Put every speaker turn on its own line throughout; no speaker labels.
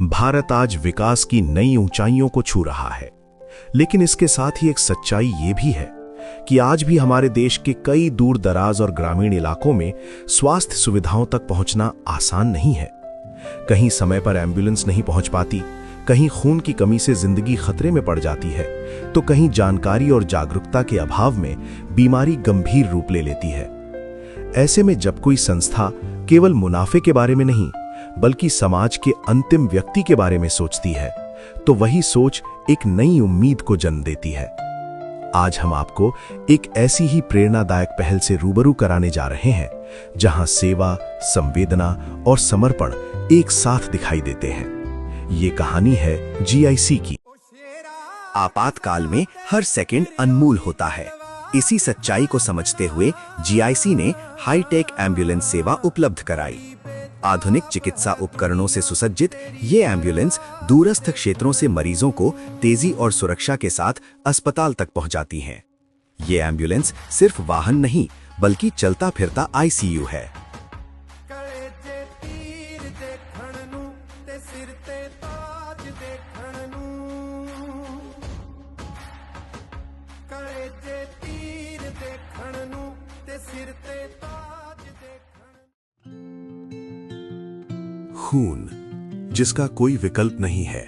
भारत आज विकास की नई ऊंचाइयों को छू रहा है, लेकिन इसके साथ ही एक सच्चाई ये भी है कि आज भी हमारे देश के कई दूर दराज और ग्रामीण इलाकों में स्वास्थ्य सुविधाओं तक पहुंचना आसान नहीं है। कहीं समय पर एम्बुलेंस नहीं पहुंच पाती, कहीं खून की कमी से जिंदगी खतरे में पड़ जाती है, तो कहीं जानकारी और जागरूकता के अभाव में बीमारी गंभीर रूप ले लेती है। ऐसे में जब कोई संस्था केवल मुनाफे के बारे में नहीं बल्कि समाज के अंतिम व्यक्ति के बारे में सोचती है, तो वही सोच एक नई उम्मीद को जन्म देती है। आज हम आपको एक ऐसी ही प्रेरणादायक पहल से रूबरू कराने जा रहे हैं, जहां सेवा, संवेदना और समर्पण एक साथ दिखाई देते हैं। ये कहानी है जीआईसी की।
आपातकाल में हर सेकंड अनमोल होता है। इसी सच्चाई को समझते हुए जीआईसी ने हाईटेक एम्बुलेंस सेवा उपलब्ध कराई। आधुनिक चिकित्सा उपकरणों से सुसज्जित ये एम्बुलेंस दूरस्थ क्षेत्रों से मरीजों को तेजी और सुरक्षा के साथ अस्पताल तक पहुंचाती हैं। ये एम्बुलेंस सिर्फ वाहन नहीं बल्कि चलता फिरता आईसीयू है।
खून जिसका कोई विकल्प नहीं है,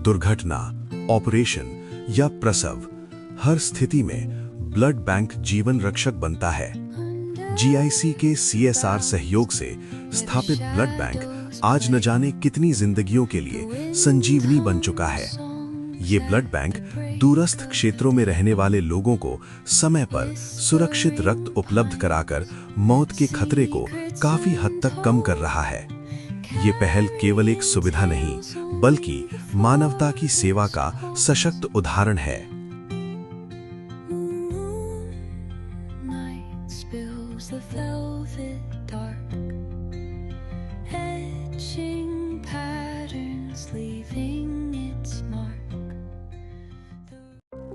दुर्घटना, ऑपरेशन या प्रसव, हर स्थिति में ब्लड बैंक जीवन रक्षक बनता है। जीआईसी के सीएसआर सहयोग से स्थापित ब्लड बैंक आज न जाने कितनी जिंदगियों के लिए संजीवनी बन चुका है। ये ब्लड बैंक दूरस्थ क्षेत्रों में रहने वाले लोगों को समय पर सुरक्षित रक्त उपलब्ध कराकर मौत के खतरे को काफी हद तक कम कर रहा है। ये पहल केवल एक सुविधा नहीं बल्कि मानवता की सेवा का सशक्त उदाहरण है।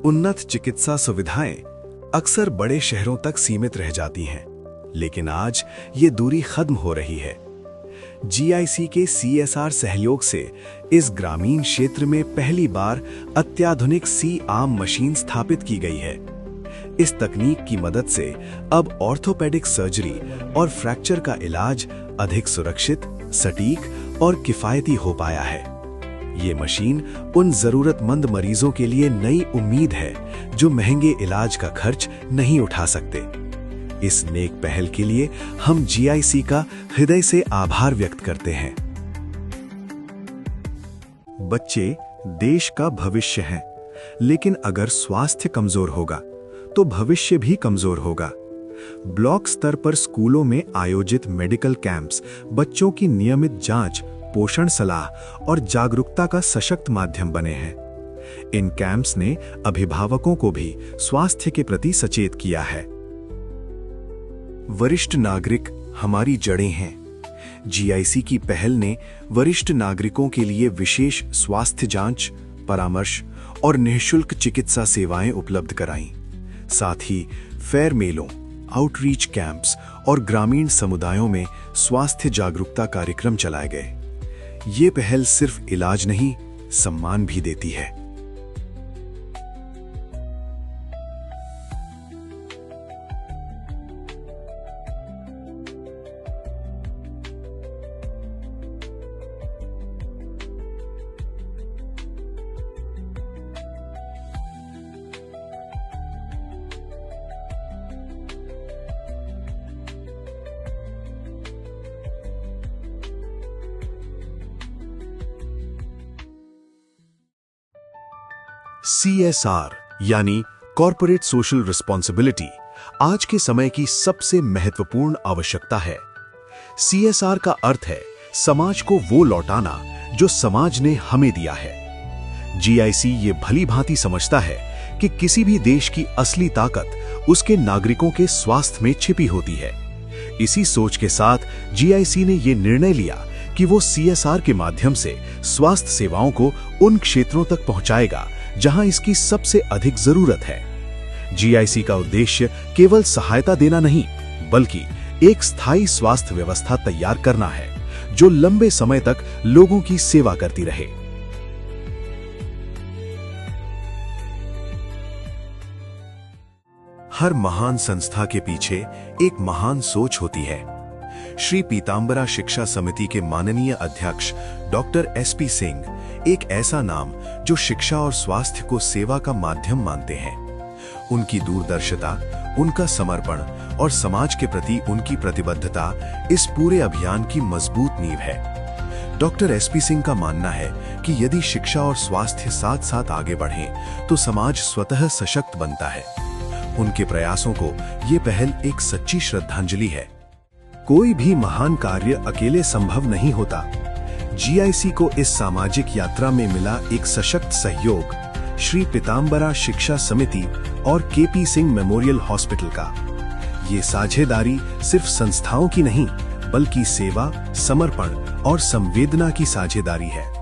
उन्नत चिकित्सा सुविधाएं अक्सर बड़े शहरों तक सीमित रह जाती हैं, लेकिन आज ये दूरी खत्म हो रही है। जीआईसी के सीएसआर सहयोग से इस ग्रामीण क्षेत्र में पहली बार अत्याधुनिक सी-आर्म मशीन स्थापित की गई है। इस तकनीक की मदद से अब ऑर्थोपेडिक सर्जरी और फ्रैक्चर का इलाज अधिक सुरक्षित, सटीक और किफायती हो पाया है। ये मशीन उन जरूरतमंद मरीजों के लिए नई उम्मीद है जो महंगे इलाज का खर्च नहीं उठा सकते। इस नेक पहल के लिए हम जीआईसी का हृदय से आभार व्यक्त करते हैं। बच्चे देश का भविष्य हैं, लेकिन अगर स्वास्थ्य कमजोर होगा तो भविष्य भी कमजोर होगा। ब्लॉक स्तर पर स्कूलों में आयोजित मेडिकल कैंप्स बच्चों की नियमित जांच, पोषण सलाह और जागरूकता का सशक्त माध्यम बने हैं। इन कैंप्स ने अभिभावकों को भी स्वास्थ्य के प्रति सचेत किया है। वरिष्ठ नागरिक हमारी जड़ें हैं। जीआईसी की पहल ने वरिष्ठ नागरिकों के लिए विशेष स्वास्थ्य जांच, परामर्श और निःशुल्क चिकित्सा सेवाएं उपलब्ध कराईं। साथ ही फेयर मेलों, आउटरीच कैंप्स और ग्रामीण समुदायों में स्वास्थ्य जागरूकता कार्यक्रम चलाए गए। ये पहल सिर्फ इलाज नहीं, सम्मान भी देती है। सीएसआर यानी कॉर्पोरेट सोशल रिस्पॉन्सिबिलिटी आज के समय की सबसे महत्वपूर्ण आवश्यकता है। सीएसआर का अर्थ है समाज को वो लौटाना जो समाज ने हमें दिया है। जीआईसी ये भली भांति समझता है कि किसी भी देश की असली ताकत उसके नागरिकों के स्वास्थ्य में छिपी होती है। इसी सोच के साथ जीआईसी ने ये निर्णय लिया कि वो सीएसआर के माध्यम से स्वास्थ्य सेवाओं को उन क्षेत्रों तक पहुंचाएगा जहां इसकी सबसे अधिक जरूरत है। जीआईसी का उद्देश्य केवल सहायता देना नहीं, बल्कि एक स्थायी स्वास्थ्य व्यवस्था तैयार करना है जो लंबे समय तक लोगों की सेवा करती रहे। हर महान संस्था के पीछे एक महान सोच होती है। श्री पीतांबरा शिक्षा समिति के माननीय अध्यक्ष डॉक्टर एसपी सिंह एक ऐसा नाम जो शिक्षा और स्वास्थ्य को सेवा का माध्यम मानते हैं। उनकी दूरदर्शिता, उनका समर्पण और समाज के प्रति उनकी प्रतिबद्धता इस पूरे अभियान की मजबूत नींव है। डॉक्टर एसपी सिंह का मानना है कि यदि शिक्षा और स्वास्थ्य साथ साथ आगे बढ़ें तो समाज स्वतः सशक्त बनता है। उनके प्रयासों को ये पहल एक सच्ची श्रद्धांजलि है। कोई भी महान कार्य अकेले संभव नहीं होता। जीआईसी को इस सामाजिक यात्रा में मिला एक सशक्त सहयोग श्री पीतांबरा शिक्षा समिति और केपी सिंह मेमोरियल हॉस्पिटल का। ये साझेदारी सिर्फ संस्थाओं की नहीं, बल्कि सेवा, समर्पण और संवेदना की साझेदारी है।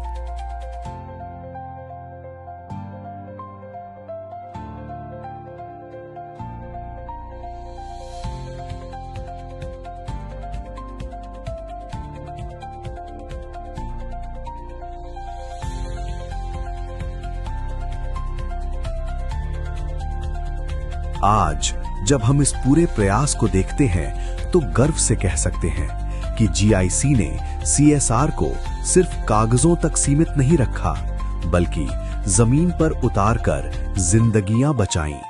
आज जब हम इस पूरे प्रयास को देखते हैं तो गर्व से कह सकते हैं कि जीआईसी ने सीएसआर को सिर्फ कागजों तक सीमित नहीं रखा, बल्कि जमीन पर उतारकर जिंदगियां बचाईं।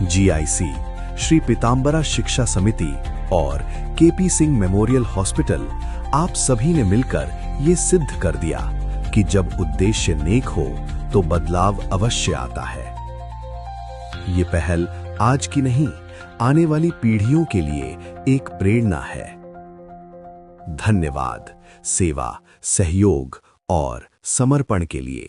जीआईसी, श्री पीतांबरा शिक्षा समिति और केपी सिंह मेमोरियल हॉस्पिटल, आप सभी ने मिलकर ये सिद्ध कर दिया कि जब उद्देश्य नेक हो तो बदलाव अवश्य आता है। ये पहल आज की नहीं, आने वाली पीढ़ियों के लिए एक प्रेरणा है। धन्यवाद सेवा, सहयोग और समर्पण के लिए।